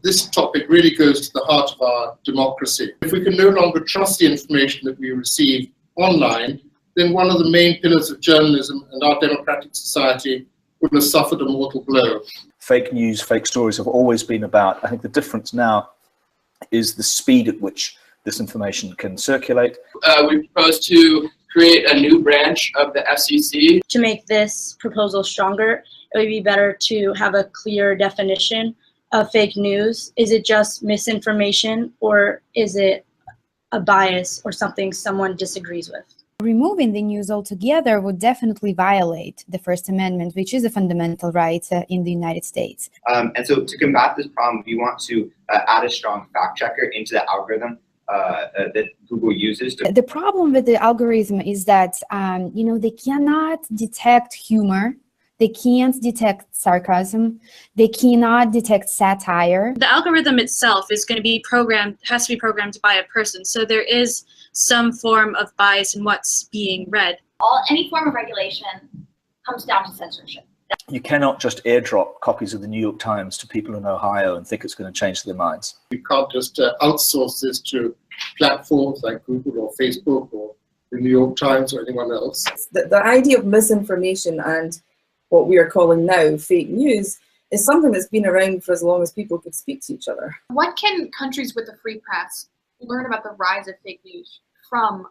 This topic really goes to the heart of our democracy. If we can no longer trust the information that we receive online, then one of the main pillars of journalism and our democratic society would have suffered a mortal blow. Fake news, fake stories have always been about, I think the difference now is the speed at which this information can circulate. We propose to create a new branch of the FCC. To make this proposal stronger, it would be better to have a clear definition of fake news. Is it just misinformation, or is it a bias or something someone disagrees with? Removing the news altogether would definitely violate the First Amendment, which is a fundamental right in the United States. And so to combat this problem, we want to add a strong fact checker into the algorithm that Google uses. The problem with the algorithm is that, they cannot detect humor. They can't detect sarcasm. They cannot detect satire. The algorithm itself is going to be has to be programmed by a person. So there is some form of bias in what's being read. Any form of regulation comes down to censorship. You cannot just airdrop copies of the New York Times to people in Ohio and think it's going to change their minds. You can't just outsource this to platforms like Google or Facebook or the New York Times or anyone else. The idea of misinformation and what we are calling now fake news is something that's been around for as long as people could speak to each other. What can countries with a free press learn about the rise of fake news from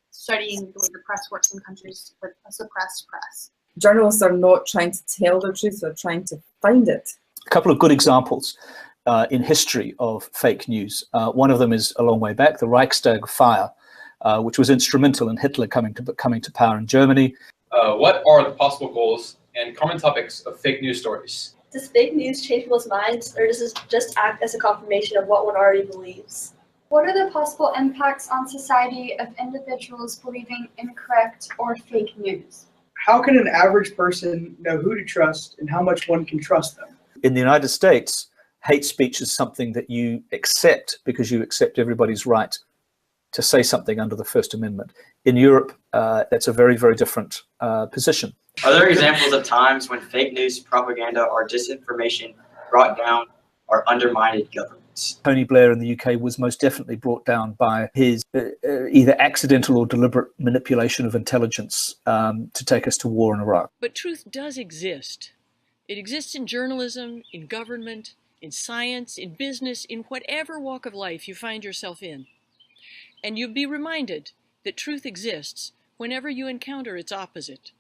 studying the way the press works in countries with a suppressed press? Journalists are not trying to tell the truth, they're trying to find it. A couple of good examples in history of fake news. One of them is a long way back, the Reichstag fire, which was instrumental in Hitler coming to power in Germany. What are the possible goals and common topics of fake news stories? Does fake news change people's minds, or does it just act as a confirmation of what one already believes? What are the possible impacts on society of individuals believing incorrect or fake news? How can an average person know who to trust and how much one can trust them? In the United States, hate speech is something that you accept because you accept everybody's right to say something under the First Amendment. In Europe, that's a very, very different position. Are there examples of times when fake news, propaganda, or disinformation brought down or undermined governments? Tony Blair in the UK was most definitely brought down by his either accidental or deliberate manipulation of intelligence to take us to war in Iraq. But truth does exist. It exists in journalism, in government, in science, in business, in whatever walk of life you find yourself in. And you'll be reminded that truth exists whenever you encounter its opposite.